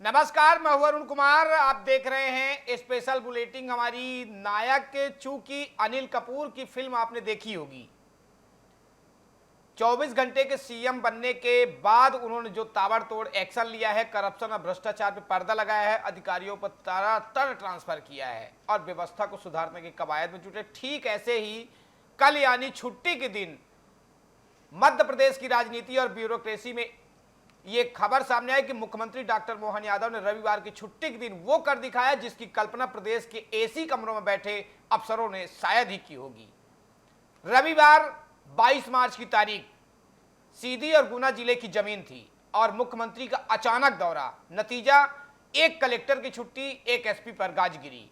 नमस्कार, मैं हूं अरुण कुमार। आप देख रहे हैं स्पेशल बुलेटिन। हमारी नायक चूंकि अनिल कपूर की फिल्म आपने देखी होगी। 24 घंटे के सीएम बनने के बाद उन्होंने जो ताबड़तोड़ एक्शन लिया है, करप्शन और भ्रष्टाचार पर पर्दा लगाया है, अधिकारियों पर तड़ातड़ ट्रांसफर किया है और व्यवस्था को सुधारने की कवायद में जुटे। ठीक ऐसे ही कल यानी छुट्टी के दिन मध्य प्रदेश की राजनीति और ब्यूरोक्रेसी में ये खबर सामने आई कि मुख्यमंत्री डॉक्टर मोहन यादव ने रविवार की छुट्टी के दिन वो कर दिखाया जिसकी कल्पना प्रदेश के एसी कमरों में बैठे अफसरों ने शायद ही की होगी। रविवार 22 मार्च की तारीख सीधी और गुना जिले की जमीन थी और मुख्यमंत्री का अचानक दौरा। नतीजा, एक कलेक्टर की छुट्टी, एक एसपी पर गाज गिरी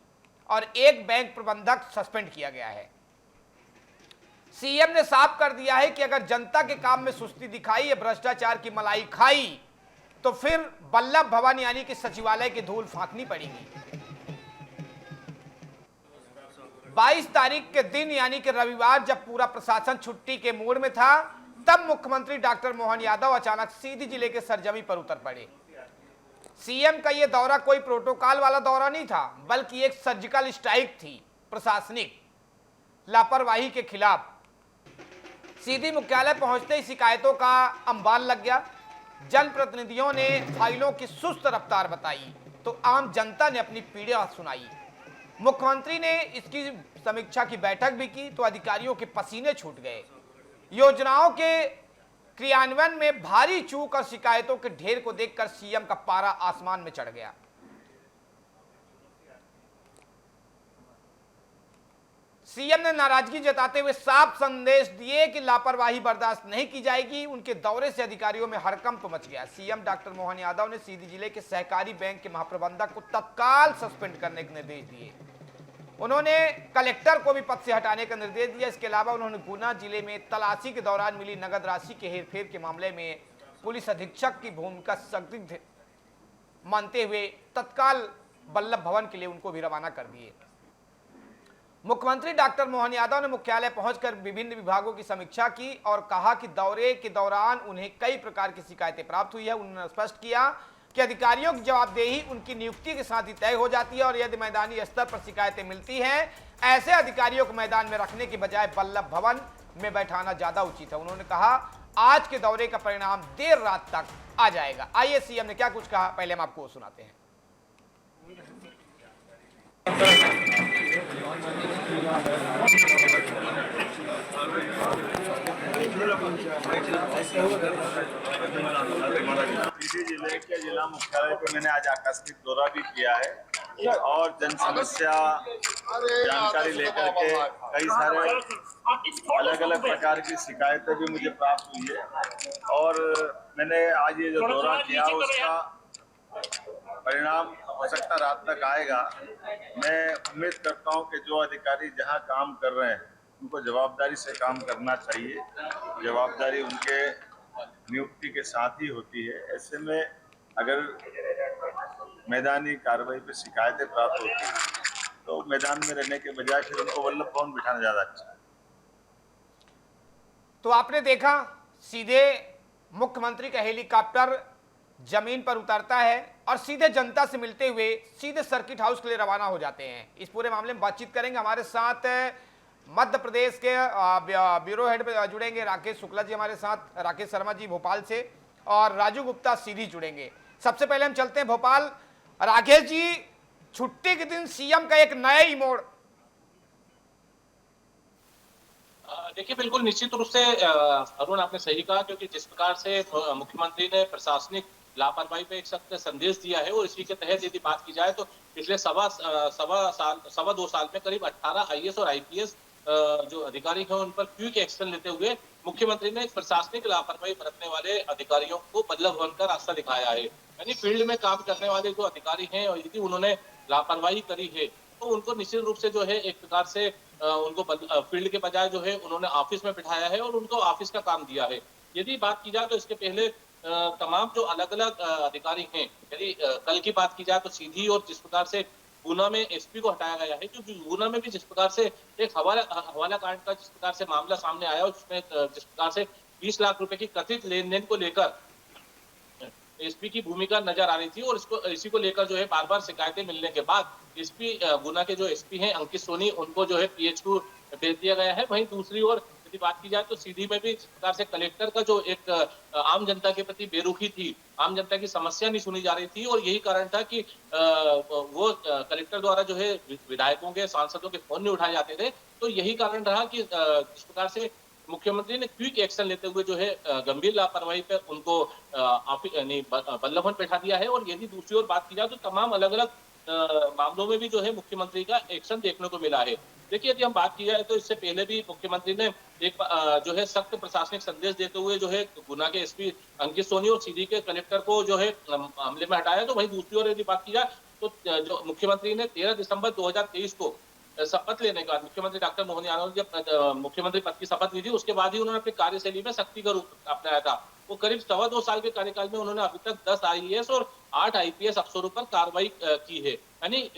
और एक बैंक प्रबंधक सस्पेंड किया गया है। सीएम ने साफ कर दिया है कि अगर जनता के काम में सुस्ती दिखाई या भ्रष्टाचार की मलाई खाई तो फिर वल्लभ भवन यानी कि सचिवालय की धूल फांकनी पड़ेगी। 22 तारीख के दिन यानी कि रविवार, जब पूरा प्रशासन छुट्टी के मूड में था, तब मुख्यमंत्री डॉक्टर मोहन यादव अचानक सीधी जिले के सरजमी पर उतर पड़े। सीएम का यह दौरा कोई प्रोटोकॉल वाला दौरा नहीं था, बल्कि एक सर्जिकल स्ट्राइक थी प्रशासनिक लापरवाही के खिलाफ। सीधी मुख्यालय पहुंचते ही शिकायतों का अंबार लग गया। जनप्रतिनिधियों ने फाइलों की सुस्त रफ्तार बताई तो आम जनता ने अपनी पीड़ा सुनाई। मुख्यमंत्री ने इसकी समीक्षा की बैठक भी की तो अधिकारियों के पसीने छूट गए। योजनाओं के क्रियान्वयन में भारी चूक और शिकायतों के ढेर को देखकर सीएम का पारा आसमान में चढ़ गया। सीएम ने नाराजगी जताते हुए साफ संदेश दिए कि लापरवाही बर्दाश्त नहीं की जाएगी। उनके दौरे से अधिकारियों में हड़कंप मच गया। सीएम डॉक्टर मोहन यादव ने सीधी जिले के सहकारी बैंक के महाप्रबंधक को तत्काल सस्पेंड करने के निर्देश दिए। उन्होंने कलेक्टर को भी पद से हटाने का निर्देश दिया। इसके अलावा उन्होंने गुना जिले में तलाशी के दौरान मिली नगद राशि के हेरफेर के मामले में पुलिस अधीक्षक की भूमिका संदिग्ध मानते हुए तत्काल वल्लभ भवन के लिए उनको भी रवाना कर दिए। मुख्यमंत्री डॉक्टर मोहन यादव ने मुख्यालय पहुंचकर विभिन्न विभागों की समीक्षा की और कहा कि दौरे के दौरान उन्हें कई प्रकार की शिकायतें प्राप्त हुई है। उन्होंने स्पष्ट किया कि अधिकारियों की जवाबदेही उनकी नियुक्ति के साथ ही तय हो जाती है और यदि मैदानी स्तर पर शिकायतें मिलती हैं, ऐसे अधिकारियों को मैदान में रखने की बजाय वल्लभ भवन में बैठाना ज्यादा उचित है। उन्होंने कहा आज के दौरे का परिणाम देर रात तक आ जाएगा। आइए सीएम ने क्या कुछ कहा, पहले हम आपको सुनाते हैं। सीधी जिले के जिला मुख्यालय पे मैंने आज आकस्मिक दौरा भी किया है और जन समस्या जानकारी लेकर के कई सारे अलग अलग प्रकार की शिकायतें भी मुझे प्राप्त हुई है और मैंने आज ये जो दौरा किया उसका परिणाम हो सकता रात तक आएगा। मैं उम्मीद करता हूं कि जो अधिकारी जहां काम कर रहे हैं उनको जवाबदारी से काम करना चाहिए। जवाबदारी उनके नियुक्ति के साथ ही होती है। ऐसे में अगर मैदानी कार्रवाई पे शिकायतें प्राप्त होती हैं तो मैदान में रहने के बजाय फिर उनको वल्लभ भवन बिठाना ज्यादा अच्छा है। तो आपने देखा, सीधे मुख्यमंत्री का हेलीकॉप्टर जमीन पर उतरता है और सीधे जनता से मिलते हुए सीधे सर्किट हाउस के लिए रवाना हो जाते हैं। इस पूरे मामले में बातचीत करेंगे। हमारे साथ मध्य प्रदेश के ब्यूरो हेड जुड़ेंगे राकेश शुक्ला जी, हमारे साथ राकेश शर्मा जी भोपाल से और राजू गुप्ता सीधी जुड़ेंगे। सबसे पहले हम चलते हैं भोपाल। राकेश जी, छुट्टी के दिन सीएम का एक नया ही मोड़। देखिए, बिल्कुल निश्चित रूप से अरुण, आपने सही कहा, क्योंकि जिस प्रकार से मुख्यमंत्री ने प्रशासनिक लापरवाही पे एक सख्त संदेश दिया है और इसी के तहत यदि बात की जाए तो पिछले सवा दो साल में करीब 18 आईएएस और आईपीएस जो अधिकारी हैं उन पर क्विक एक्शन लेते हुए मुख्यमंत्री ने प्रशासनिक लापरवाही बरतने वाले अधिकारियों को वल्लभ भवन का रास्ता दिखाया है। यानी फील्ड में काम करने वाले जो अधिकारी हैं और यदि उन्होंने लापरवाही करी है तो उनको निश्चित रूप से जो है एक प्रकार से उनको फील्ड के बजाय जो है उन्होंने ऑफिस में बिठाया है और उनको ऑफिस का काम दिया है। यदि बात की जाए तो इसके पहले तमाम जो अलग अलग अधिकारी हैं, यदि कल की बात की जाए तो सीधी और जिस प्रकार से गुना में एसपी को हटाया गया है, क्योंकि गुना में भी जिस प्रकार से एक हवाला कांड का जिस प्रकार से मामला सामने आया, उसमें जिस प्रकार से 20 लाख रुपए की कथित लेन देन को लेकर एसपी की भूमिका नजर आ रही थी और इसी को लेकर जो है बार बार शिकायतें मिलने के बाद एसपी गुना के जो एसपी हैं अंकित सोनी, उनको जो है पीएचक्यू भेज दिया गया है। वहीं दूसरी ओर यदि बात की जाए तो सीधी में भी इस प्रकार से कलेक्टर का जो एक आम जनता के प्रति बेरुखी थी, आम जनता की समस्या नहीं सुनी जा रही थी और यही कारण था कि वो कलेक्टर द्वारा जो है विधायकों के, सांसदों के फोन नहीं उठाए जाते थे। तो यही कारण रहा कि जिस प्रकार से मुख्यमंत्री ने क्विक एक्शन लेते हुए जो है गंभीर लापरवाही पर उनको बल्लभ भवन बैठा दिया है। और यदि दूसरी ओर बात की जाए तो तमाम अलग अलग मामलों में भी जो है मुख्यमंत्री का एक्शन देखने को मिला है। देखिए, यदि हम बात की जाए तो इससे पहले भी मुख्यमंत्री ने एक जो है सख्त प्रशासनिक संदेश देते हुए जो है गुना के एसपी अंकित सोनी और सीधी के कलेक्टर को जो है मामले में हटाया। तो वहीं दूसरी ओर यदि बात की जाए तो जो मुख्यमंत्री ने 13 दिसंबर 2023 को शपथ लेने के बाद मुख्यमंत्री डॉक्टर मोहन यादव ने जब मुख्यमंत्री पद की शपथ ली थी, उसके बाद ही उन्होंने अपनी कार्यशैली में सख्ती का रूप अपनाया था। वो करीब 2.25 साल के कार्यकाल में उन्होंने अभी तक 10 आईएएस और 8 आईपीएस अफसरों पर कार्रवाई की है। यानी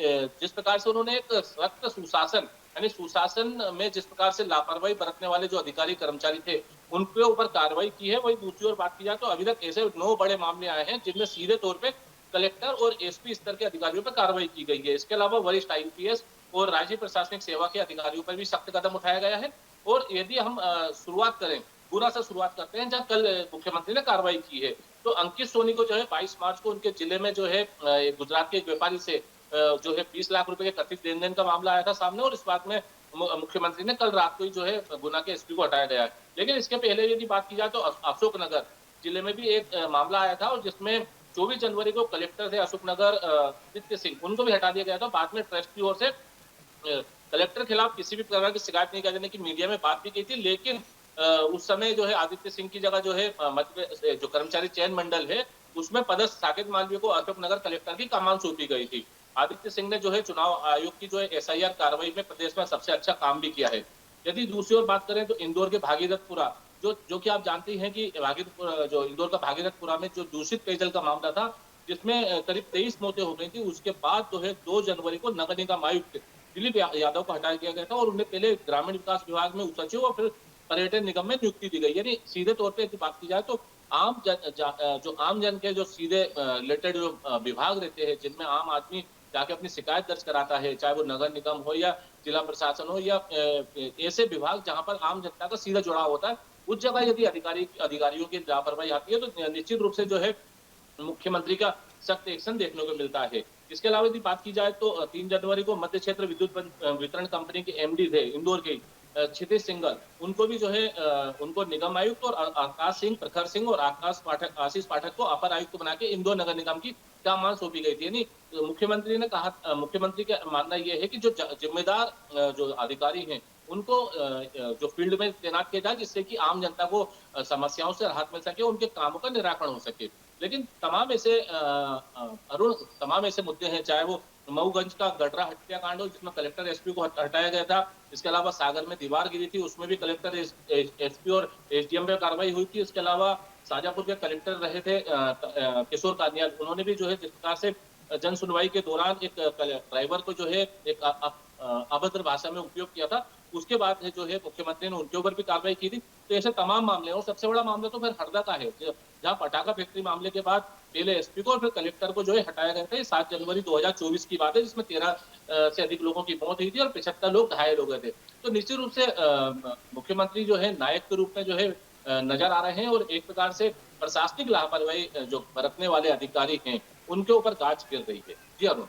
जिस प्रकार से उन्होंने एक सख्त सुशासन, यानी सुशासन में जिस प्रकार से लापरवाही बरतने वाले जो अधिकारी कर्मचारी थे उनके ऊपर कार्रवाई की है। वही दूसरी ओर बात की जाए तो अभी तक ऐसे 9 बड़े मामले आए हैं जिनमें सीधे तौर पे कलेक्टर और एसपी स्तर के अधिकारियों पर कार्रवाई की गई है। इसके अलावा वरिष्ठ आईपीएस और राज्य प्रशासनिक सेवा के अधिकारियों पर भी सख्त कदम उठाया गया है। और यदि हम शुरुआत करें, गुना से शुरुआत करते हैं जहां कल मुख्यमंत्री ने कार्रवाई की है। तो अंकित सोनी को जो है 22 मार्च को उनके जिले में जो है गुजरात के एक व्यापारी से जो है 20 लाख रुपए के कथित लेन देन का मामला आया था सामने और इस बात में मुख्यमंत्री ने कल रात को ही जो है गुना के एसपी को हटाया गया है। लेकिन इसके पहले यदि बात की जाए तो अशोकनगर जिले में भी एक मामला आया था और जिसमें 24 जनवरी को कलेक्टर थे अशोकनगर नित्य सिंह, उनको भी हटा दिया गया था। बाद में ट्रस्ट की ओर से कलेक्टर खिलाफ किसी भी प्रकार की शिकायत नहीं किया जाने की मीडिया में बात भी की थी। लेकिन उस समय जो है आदित्य सिंह की जगह जो है जो कर्मचारी चयन मंडल है उसमें पदस्थ साकेत मालवीय को अशोकनगर कलेक्टर की कमान सौंपी गई थी। आदित्य सिंह ने जो है चुनाव आयोग की जो है एसआईआर कार्रवाई में प्रदेश में सबसे अच्छा काम भी किया है। यदि दूसरी ओर बात करें तो इंदौर के भागीरथपुरा जो कि आप जानते हैं कि भागीरथपुरा जो इंदौर का भागीरथपुरा में जो दूषित पेयजल का मामला था जिसमें करीब 23 मौतें हो गई थी, उसके बाद जो है 2 जनवरी को नगर निगम आयुक्त दिलीप यादव को हटा दिया गया था और उन्हें पहले ग्रामीण विकास विभाग में उपसचिव और फिर पर्यटन निगम में नियुक्ति दी गई। यानी सीधे तौर पे बात की जाए तो जो आम जन के जो सीधे रिलेटेड जो विभाग रहते हैं जिनमें आम आदमी जाके अपनी शिकायत दर्ज कराता है, चाहे वो नगर निगम हो या जिला प्रशासन हो या ऐसे विभाग जहां पर आम जनता का सीधा जुड़ाव होता है, उस जगह यदि अधिकारियों की लापरवाही आती है तो निश्चित रूप से जो है मुख्यमंत्री का सख्त एक्शन देखने को मिलता है। इसके अलावा यदि बात की जाए तो 3 जनवरी को मध्य क्षेत्र विद्युत वितरण कंपनी के एमडी थे इंदौर के क्षितिज सिंगल, उनको भी जो है उनको निगम आयुक्त और आकाश सिंह, प्रखर सिंह और आशीष पाठक को अपर आयुक्त बना के इंदौर नगर निगम की कमान सौंपी गई थी। यानी मुख्यमंत्री ने कहा, मुख्यमंत्री का मानना यह है कि जो जिम्मेदार जो अधिकारी हैं उनको जो फील्ड में तैनात किया जाए जिससे कि आम जनता को समस्याओं से राहत मिल सके, उनके कामों का निराकरण हो सके। लेकिन तमाम ऐसे मुद्दे हैं, चाहे वो मऊगंज का गडरा हत्याकांड हो जिसमें कलेक्टर एसपी को हटाया गया था, इसके अलावा सागर में दीवार गिरी थी उसमें भी कलेक्टर एसपी और एसडीएम पे कार्रवाई हुई थी। इसके अलावा शाजापुर के कलेक्टर रहे थे किशोर कानियाल, उन्होंने भी जो है जिस प्रकार से जन सुनवाई के दौरान एक ड्राइवर को जो है एक अभद्र भाषा में उपयोग किया था, उसके बाद जो है मुख्यमंत्री ने उनके ऊपर भी कार्रवाई की थी। तो ऐसे तमाम मामले और सबसे बड़ा मामला तो फिर हरदा का है जहां पटाखा फैक्ट्री मामले के बाद पहले एसपी को और फिर कलेक्टर को जो है हटाया गया था। ये 7 जनवरी 2024 की बात है जिसमें 13 से अधिक लोगों की मौत हुई थी और 75 लोग घायल हो गए थे। तो निश्चित रूप से मुख्यमंत्री जो है नायक के रूप में जो है नजर आ रहे हैं और एक प्रकार से प्रशासनिक लापरवाही जो बरतने वाले अधिकारी हैं उनके ऊपर गाज गिर रही है। जी अरुण।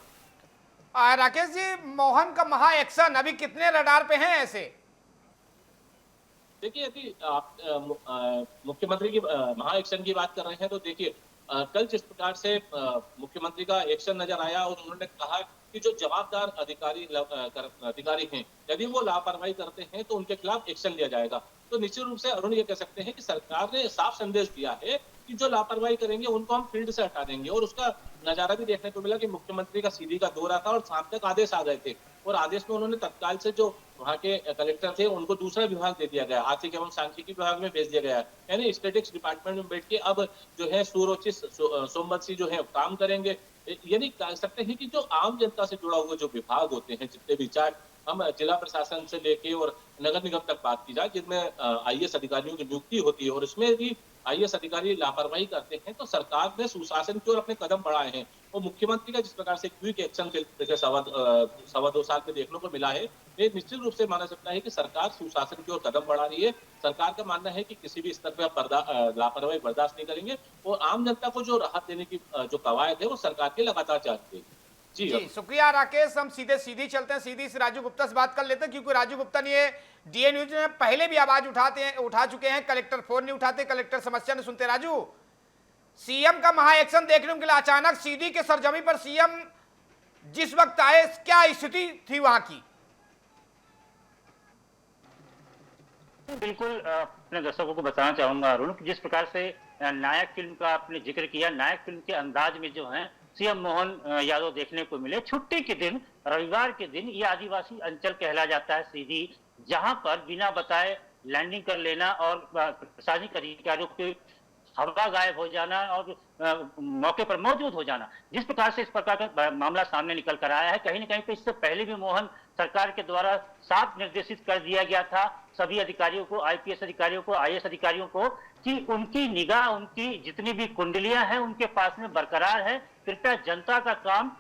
राकेश जी, मोहन का महा एक्शन अभी कितने रडार पे हैं ऐसे? देखिए, यदि आप मुख्यमंत्री की महा एक्शन की बात कर रहे हैं तो देखिए कल जिस प्रकार से मुख्यमंत्री का एक्शन नजर आया और उन्होंने कहा कि जो जवाबदार अधिकारी हैं यदि वो लापरवाही करते हैं तो उनके खिलाफ एक्शन लिया जाएगा। तो निश्चित रूप से अरुण ये कह सकते हैं कि सरकार ने साफ संदेश दिया है कि जो लापरवाही करेंगे उनको हम फील्ड से हटा देंगे। और उसका नजारा भी देखने को मिला कि मुख्यमंत्री का सीधी का दौरा था और शाम तक आदेश आ गए थे और आदेश में उन्होंने तत्काल से जो वहाँ के कलेक्टर थे उनको दूसरा विभाग दे दिया गया, आर्थिक एवं सांख्यिकी विभाग में भेज दिया गया है। यानी स्टेटिक्स डिपार्टमेंट में बैठ के अब जो है सूरोचित सोमवंशी जो है काम करेंगे। यानी कह सकते हैं कि जो आम जनता से जुड़ा हुआ जो विभाग होते हैं जितने भी, चाहे हम जिला प्रशासन से लेके और नगर निगम तक बात की जाए जिनमें आईएएस अधिकारियों की नियुक्ति होती है और इसमें भी आईएएस अधिकारी लापरवाही करते हैं तो सरकार ने सुशासन की ओर अपने कदम बढ़ाए हैं। और मुख्यमंत्री का जिस प्रकार से क्विक एक्शन पिछले सवा 2 साल में देखने को मिला है, ये निश्चित रूप से माना सकता है कि सरकार सुशासन की ओर कदम बढ़ा रही है। सरकार का मानना है कि किसी भी स्तर पर लापरवाही बर्दाश्त नहीं करेंगे और आम जनता को जो राहत देने की जो कवायद है वो सरकार की लगातार जारी रहेगी। जी शुक्रिया राकेश। हम सीधी चलते हैं, सीधी से राजू गुप्ता से बात कर लेते हैं, क्योंकि राजू गुप्ता ने ये डीए न्यूज में पहले भी आवाज उठा चुके हैं। कलेक्टर फोन नहीं उठाते, कलेक्टर समस्या नहीं सुनते। राजू, सीएम का महा एक्शन देखने के लिए अचानक सीधी के सरजमी पर सीएम जिस वक्त आए, क्या स्थिति थी वहां की? बिल्कुल अपने दर्शकों को बताना चाहूंगा अरुण, जिस प्रकार से नायक फिल्म का आपने जिक्र किया, नायक फिल्म के अंदाज में जो है सीएम मोहन यादव देखने को मिले। छुट्टी के दिन, रविवार के दिन, ये आदिवासी अंचल कहला जाता है सीधी, जहां पर बिना बताए लैंडिंग कर लेना और प्रशासनिक अधिकारियों के हवा गायब हो जाना और मौके पर मौजूद हो जाना, जिस प्रकार से इस प्रकार का मामला सामने निकल कर आया है, कहीं न कहीं पे इससे पहले भी मोहन सरकार के द्वारा साफ निर्देशित कर दिया गया था सभी अधिकारियों को, आईपीएस अधिकारियों को, आईएएस अधिकारियों को, कि उनकी निगाह, उनकी जितनी भी कुंडलियां हैं उनके पास में बरकरार है। कृपया जनता का काम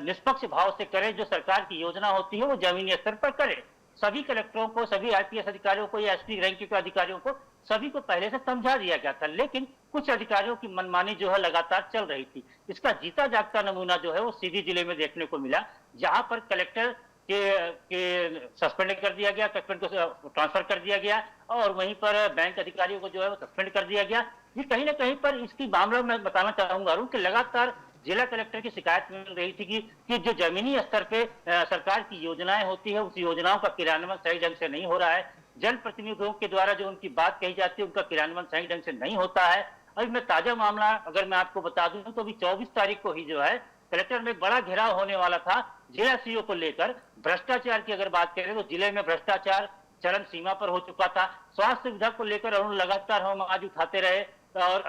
निष्पक्ष भाव से करे, जो सरकार की योजना होती है वो जमीनी स्तर पर करे। सभी कलेक्टरों को, सभी आईपीएस अधिकारियों को या एसपी रैंक के अधिकारियों को, सभी को पहले से समझा दिया गया था, लेकिन कुछ अधिकारियों की मनमानी जो है लगातार चल रही थी। इसका जीता जागता नमूना जो है वो सीधी जिले में देखने को मिला, जहां पर कलेक्टर के सस्पेंड कर दिया गया, सस्पेंड को ट्रांसफर कर दिया गया, और वहीं पर बैंक अधिकारियों को जो है वो सस्पेंड कर दिया गया। ये कहीं ना कहीं पर इसकी मामला मैं बताना चाहूंगा कि लगातार जिला कलेक्टर की शिकायत मिल रही थी कि जो जमीनी स्तर पे सरकार की योजनाएं होती है, उस योजनाओं का क्रियान्वयन सही ढंग से नहीं हो रहा है। जनप्रतिनिधियों के द्वारा जो उनकी बात कही जाती है उनका क्रियान्वयन सही ढंग से नहीं होता है। अभी मैं ताजा मामला अगर मैं आपको बता दूं तो अभी 24 तारीख को ही जो है कलेक्टर में बड़ा घेराव होने वाला था जिला सीओ को लेकर। भ्रष्टाचार की अगर बात करें तो जिले में भ्रष्टाचार चरम सीमा पर हो चुका था। स्वास्थ्य विभाग को लेकर लगातार हम आज उठाते रहे, और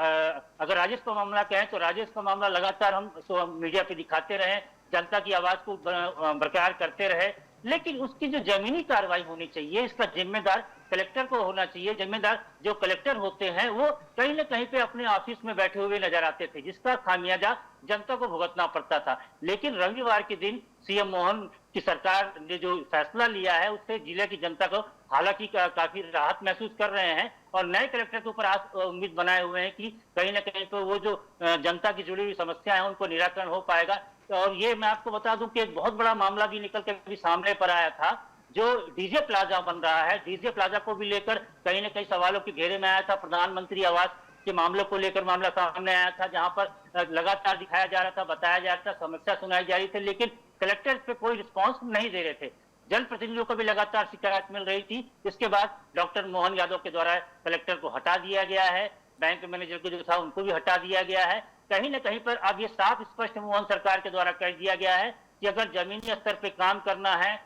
अगर राजेश का मामला कहें तो राजेश का मामला लगातार हम मीडिया पे दिखाते रहे, जनता की आवाज को बरकरार करते रहे, लेकिन उसकी जो जमीनी कार्रवाई होनी चाहिए इसका जिम्मेदार कलेक्टर को होना चाहिए। जिम्मेदार जो कलेक्टर होते हैं वो कहीं ना कहीं पे अपने ऑफिस में बैठे हुए नजर आते थे, जिसका खामियाजा जनता को भुगतना पड़ता था। लेकिन रविवार के दिन सीएम मोहन की सरकार ने जो फैसला लिया है उससे जिले की जनता को हालांकि काफी राहत महसूस कर रहे हैं, और नए कलेक्टर के ऊपर उम्मीद बनाए हुए हैं कि कहीं ना कहीं तो वो जो जनता की जुड़ी हुई समस्या है उनको निराकरण हो पाएगा। और ये मैं आपको बता दूं कि एक बहुत बड़ा मामला भी निकल के भी सामने पर आया था, जो डीजे प्लाजा बन रहा है। डीजे प्लाजा को भी लेकर कहीं ना कहीं सवालों के घेरे में आया था। प्रधानमंत्री आवास के मामलों को लेकर मामला सामने आया था, जहां पर लगातार दिखाया जा रहा था, बताया जा रहा था, समस्या सुनाई जा रही थी, लेकिन कलेक्टर पे कोई रिस्पॉन्स नहीं दे रहे थे। जनप्रतिनिधियों को भी लगातार शिकायत मिल रही थी। इसके बाद डॉक्टर मोहन यादव के द्वारा कलेक्टर को हटा दिया गया है, बैंक मैनेजर को जो था उनको भी हटा दिया गया है। कहीं ना कहीं पर अब ये साफ स्पष्ट मोहन सरकार के द्वारा कह दिया गया है कि अगर जमीनी स्तर पे काम करना है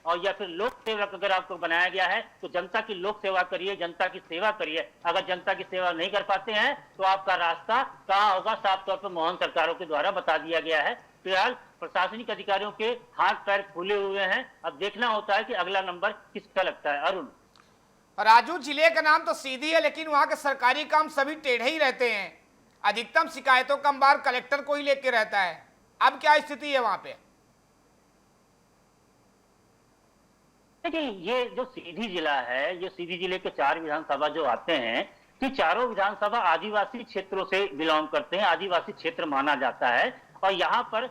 और या फिर लोक सेवक अगर आपको बनाया गया है तो जनता की लोक सेवा करिए, जनता की सेवा करिए। अगर जनता की सेवा नहीं कर पाते हैं तो आपका रास्ता कहाँ होगा, साफ तौर पर मोहन सरकारों के द्वारा बता दिया गया है। फिलहाल प्रशासनिक अधिकारियों के हाथ पैर फूले हुए हैं, अब देखना होता है कि अगला नंबर किसका लगता है। अरुण, राजू, जिले का नाम तो सीधी है लेकिन वहां के सरकारी काम सभी टेढ़े ही रहते हैं। अधिकतम शिकायतों का अंबार कलेक्टर को ही लेके रहता है। अब क्या स्थिति है वहां पे? देखिए, ये जो सीधी जिला है, ये सीधी जिले के 4 विधानसभा जो आते हैं कि चारों विधानसभा आदिवासी क्षेत्रों से बिलोंग करते हैं, आदिवासी क्षेत्र माना जाता है। और यहाँ पर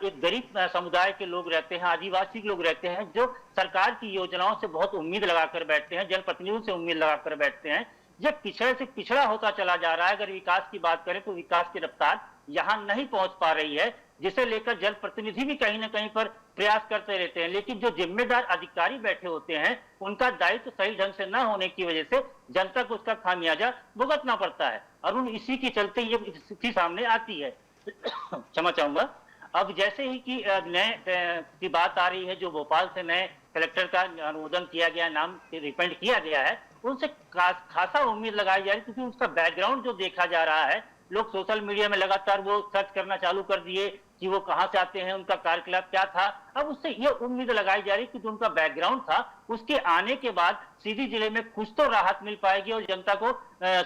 एक गरीब समुदाय के लोग रहते हैं, आदिवासी लोग रहते हैं, जो सरकार की योजनाओं से बहुत उम्मीद लगाकर बैठते हैं, जनप्रतिनिधियों से उम्मीद लगाकर बैठते हैं। जब पिछड़े से पिछड़ा होता चला जा रहा है, अगर विकास की बात करें तो विकास की रफ्तार यहाँ नहीं पहुंच पा रही है, जिसे लेकर जनप्रतिनिधि भी कहीं ना कहीं पर प्रयास करते रहते हैं। लेकिन जो जिम्मेदार अधिकारी बैठे होते हैं उनका दायित्व सही ढंग से न होने की वजह से जनता को उसका खामियाजा भुगतना पड़ता है। और इसी के चलते ये स्थिति सामने आती है। क्षमा चाहूंगा। अब जैसे ही कि नए की बात आ रही है, जो भोपाल से नए कलेक्टर का अनुमोदन किया गया, नाम रिपेंड किया गया है, उनसे खासा उम्मीद लगाई जा रही है, क्योंकि उसका बैकग्राउंड जो देखा जा रहा है, लोग सोशल मीडिया में लगातार वो सर्च करना चालू कर दिए कि वो कहां से आते हैं, उनका कार्यकलाप क्या था। अब उससे ये उम्मीद लगाई जा रही कि जो उनका बैकग्राउंड था उसके आने के बाद सीधी जिले में कुछ तो राहत मिल पाएगी और जनता को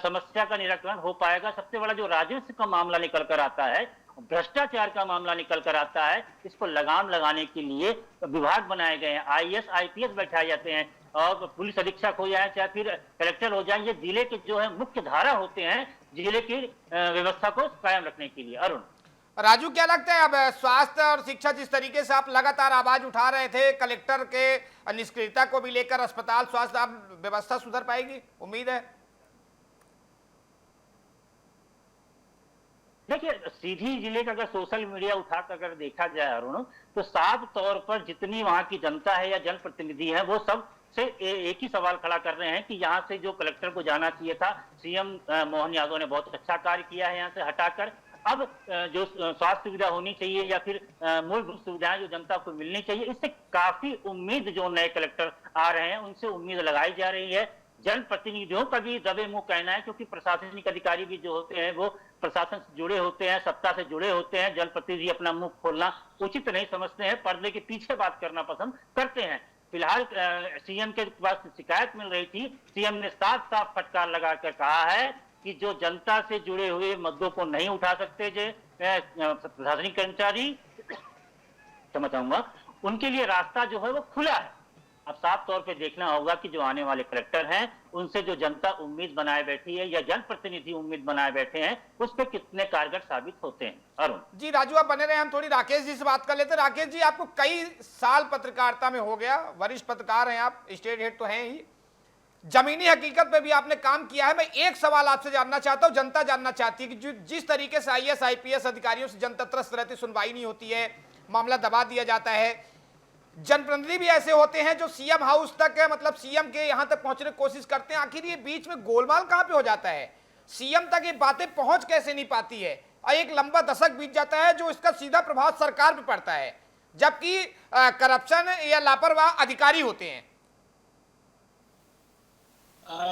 समस्या का निराकरण हो पाएगा। सबसे बड़ा जो राजस्व का मामला निकल कर आता है, भ्रष्टाचार का मामला निकल कर आता है, इसको लगाम लगाने के लिए विभाग बनाए गए हैं, आईएएस आईपीएस बैठाए जाते हैं और पुलिस अधीक्षक हो जाए चाहे फिर कलेक्टर हो जाए, ये जिले के जो है मुख्य धारा होते हैं जिले की व्यवस्था को कायम रखने के लिए। अरुण, राजू, क्या लगता है अब स्वास्थ्य और शिक्षा जिस तरीके से आप लगातार आवाज उठा रहे थे कलेक्टर के निष्क्रियता को भी लेकर, अस्पताल स्वास्थ्य अब व्यवस्था सुधर पाएगी, उम्मीद है? देखिए, सीधी जिले का अगर सोशल मीडिया उठाकर अगर देखा जाए अरुण, तो साफ तौर पर जितनी वहां की जनता है या जनप्रतिनिधि है वो सब से एक ही सवाल खड़ा कर रहे हैं कि यहाँ से जो कलेक्टर को जाना चाहिए था, सीएम मोहन यादव ने बहुत अच्छा कार्य किया है यहाँ से हटाकर। अब जो स्वास्थ्य सुविधा होनी चाहिए या फिर मूलभूत सुविधाएं जो जनता को मिलनी चाहिए, इससे काफी उम्मीद जो नए कलेक्टर आ रहे हैं उनसे उम्मीद लगाई जा रही है। जनप्रतिनिधियों का भी दबे मुंह कहना है, क्योंकि प्रशासनिक अधिकारी भी जो होते हैं वो प्रशासन से जुड़े होते हैं, सत्ता से जुड़े होते हैं। जनप्रतिनिधि अपना मुंह खोलना उचित नहीं समझते हैं, पर्दे के पीछे बात करना पसंद करते हैं। फिलहाल सीएम के पास शिकायत मिल रही थी, सीएम ने साफ साफ फटकार लगाकर कहा है कि जो जनता से जुड़े हुए मुद्दों को नहीं उठा सकते जो प्रशासनिक कर्मचारी, समझ चाहूंगा, उनके लिए रास्ता जो है वो खुला है। अब साफ तौर पे देखना होगा कि जो आने वाले कलेक्टर हैं उनसे जो जनता उम्मीद बनाए बैठी है या जनप्रतिनिधि उम्मीद बनाए बैठे हैं उस पर कितने कारगर साबित होते हैं। अरुण जी, राजू आप बने रहे, हम थोड़ी राकेश जी से बात कर लेते हैं। राकेश जी, आपको कई साल पत्रकारिता में हो गया, वरिष्ठ पत्रकार हैं आप, स्टेट हेड तो हैं ही, जमीनी हकीकत पे भी आपने काम किया है। मैं एक सवाल आपसे जानना चाहता हूं, जनता जानना चाहती है कि जिस तरीके से आईएएस आईपीएस अधिकारियों से जनता त्रस्त रहती, सुनवाई नहीं होती है, मामला दबा दिया जाता है, जनप्रतिनिधि भी ऐसे होते हैं जो सीएम हाउस तक है, मतलब सीएम के यहां तक पहुंचने की कोशिश करते हैं, आखिर ये बीच में गोलमाल कहां पे हो जाता है? सीएम तक ये बातें पहुंच कैसे नहीं पाती है और एक लंबा दशक बीत जाता है जो इसका सीधा प्रभाव सरकार पे पड़ता है, जबकि करप्शन या लापरवाह अधिकारी होते हैं।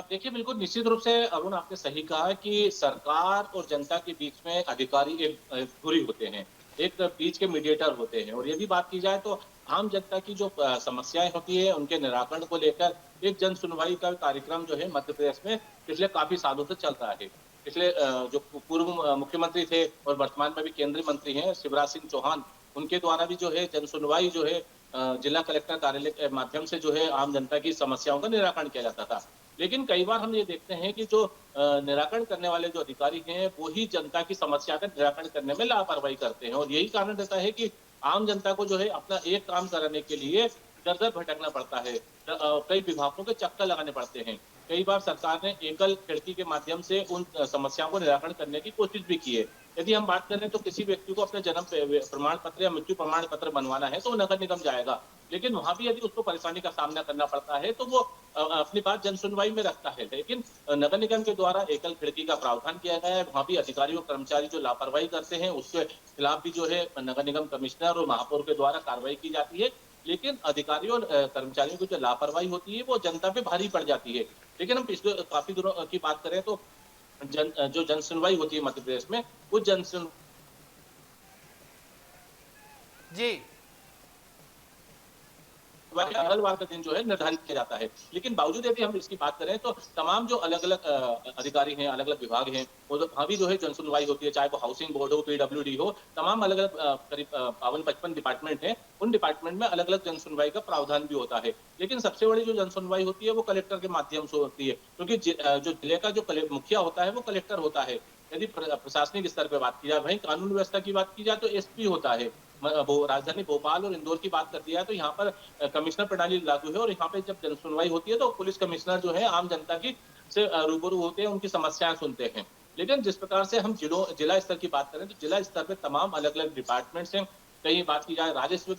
देखिए, बिल्कुल निश्चित रूप से अरुण आपने सही कहा कि सरकार और जनता के बीच में अधिकारी एक धुरी होते हैं, एक बीच के मीडिएटर होते हैं। और ये भी बात की जाए तो आम जनता की जो समस्याएं होती है उनके निराकरण को लेकर एक जन सुनवाई का कार्यक्रम जो है मध्य प्रदेश में पिछले काफी सालों से चलता है। पिछले जो पूर्व मुख्यमंत्री थे और वर्तमान में भी केंद्रीय मंत्री हैं शिवराज सिंह चौहान, उनके द्वारा भी जो है जन सुनवाई जो है जिला कलेक्टर कार्यालय के माध्यम से जो है आम जनता की समस्याओं का निराकरण किया जाता था। लेकिन कई बार हम ये देखते हैं कि जो निराकरण करने वाले जो अधिकारी हैं वो ही जनता की समस्या का निराकरण करने में लापरवाही करते हैं। और यही कारण रहता है कि आम जनता को जो है अपना एक काम कराने के लिए दर दर भटकना पड़ता है, कई विभागों के चक्कर लगाने पड़ते हैं। कई बार सरकार ने एकल खिड़की के माध्यम से उन समस्याओं को निराकरण करने की कोशिश भी की है। यदि हम बात करें तो किसी व्यक्ति को अपने जन्म प्रमाण पत्र या मृत्यु प्रमाण पत्र बनवाना है तो वो नगर निगम जाएगा, लेकिन वहां भी यदि उसको परेशानी का सामना करना पड़ता है तो वो अपनी बात जन सुनवाई में रखता है। लेकिन नगर निगम के द्वारा एकल खिड़की का प्रावधान किया गया है, वहां भी अधिकारी और कर्मचारी जो लापरवाही करते हैं उसके खिलाफ भी जो है नगर निगम कमिश्नर और महापौर के द्वारा कार्रवाई की जाती है। लेकिन अधिकारियों और कर्मचारियों की जो लापरवाही होती है वो जनता पे भारी पड़ जाती है। लेकिन हम पिछले काफी दिनों की बात करें तो जो जन सुनवाई होती है मध्य प्रदेश में, वो जन सुन जी मंगलवार का दिन जो है निर्धारित किया जाता है। लेकिन बावजूद यदि हम इसकी बात करें तो तमाम जो अलग अलग अधिकारी हैं, अलग अलग विभाग हैं, वहाँ भी जो है जन सुनवाई होती है, चाहे वो हाउसिंग बोर्ड हो, पीडब्ल्यूडी हो, तमाम अलग अलग करीब 52-55 डिपार्टमेंट हैं, उन डिपार्टमेंट में अलग अलग जन सुनवाई का प्रावधान भी होता है। लेकिन सबसे बड़ी जो जन सुनवाई होती है वो कलेक्टर के माध्यम से होती है, क्योंकि जो जिले का जो मुखिया होता है वो कलेक्टर होता है। यदि प्रशासनिक स्तर पर बात की जाए, वहीं कानून व्यवस्था की बात की जाए तो एसपी होता है। राजधानी भोपाल और इंदौर की बात कर दिया है तो यहाँ पर कमिश्नर प्रणाली लागू है और यहाँ पे जब जन सुनवाई होती है तो पुलिस कमिश्नर जो है आम जनता की से रूबरू होते हैं, उनकी समस्याएं सुनते हैं। लेकिन जिस प्रकार से हम जिला स्तर की बात करें तो जिला स्तर पे तमाम अलग अलग डिपार्टमेंट्स हैं। कहीं बात की जाए राजस्व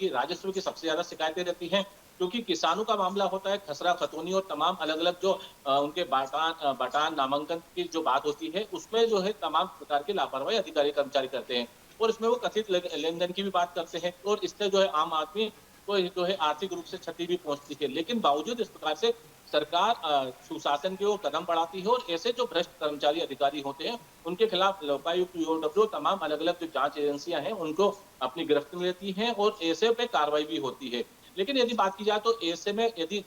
की सबसे ज्यादा शिकायतें रहती हैं, क्योंकि किसानों का मामला होता है, खसरा खतौनी और तमाम अलग अलग जो उनके बाटान नामांकन की जो बात होती है उसमें जो है तमाम प्रकार की लापरवाही अधिकारी कर्मचारी करते हैं और इसमें वो कथित लेन देन की भी बात करते हैं और इससे जो है आम आदमी तो जो है आर्थिक रूप से क्षति भी पहुंचती है। लेकिन बावजूद इस प्रकार से सरकार सुशासन की ओर कदम बढ़ाती है और ऐसे जो भ्रष्ट कर्मचारी अधिकारी होते हैं उनके खिलाफ लोकायुक्त, ईओडब्ल्यू, तमाम अलग अलग जो जांच एजेंसियां हैं उनको अपनी गिरफ्त में लेती हैं और ऐसे पे कार्रवाई भी होती है। लेकिन यदि बात की जाए तो ऐसे में यदि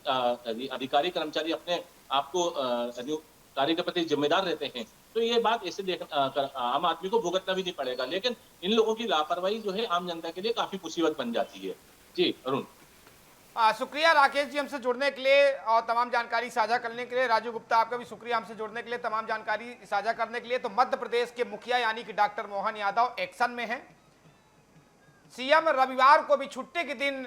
अधिकारी कर्मचारी अपने आपको कार्य के प्रति जिम्मेदार रहते हैं तो ये बात ऐसे आम आदमी को भुगतना भी नहीं पड़ेगा। लेकिन इन लोगों की लापरवाही जो है आम जनता के लिए काफी मुसीबत बन जाती है। जी अरुण। शुक्रिया राकेश जी हमसे जुड़ने के लिए और तमाम जानकारी साझा करने के लिए। राजू गुप्ता आपका भी शुक्रिया हमसे जुड़ने के लिए, तमाम जानकारी साझा करने के लिए। तो मध्य प्रदेश के मुखिया यानी कि डॉक्टर मोहन यादव एक्शन में हैं। सीएम रविवार को भी छुट्टी के दिन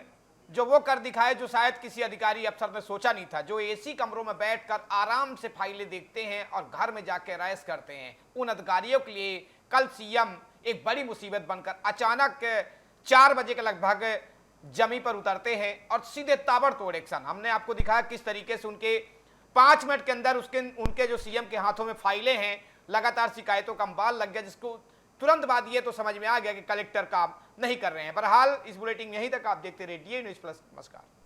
जो वो कर दिखाए जो शायद किसी अधिकारी अफसर ने सोचा नहीं था, जो एसी कमरों में बैठकर आराम से फाइलें देखते हैं और घर में जाकर रैस करते हैं, उन अधिकारियों के लिए कल सीएम एक बड़ी मुसीबत बनकर अचानक 4 बजे के लगभग जमी पर उतरते हैं और सीधे ताबड़तोड़ एक्शन। हमने आपको दिखाया किस तरीके से उनके 5 मिनट के अंदर उनके जो सीएम के हाथों में फाइलें हैं, लगातार शिकायतों का अंबाल लग गया, जिसको तुरंत बाद ये तो समझ में आ गया कि कलेक्टर काम नहीं कर रहे हैं। बहरहाल इस बुलेटिन यहीं तक। आप देखते रहिए DI न्यूज़ प्लस। नमस्कार।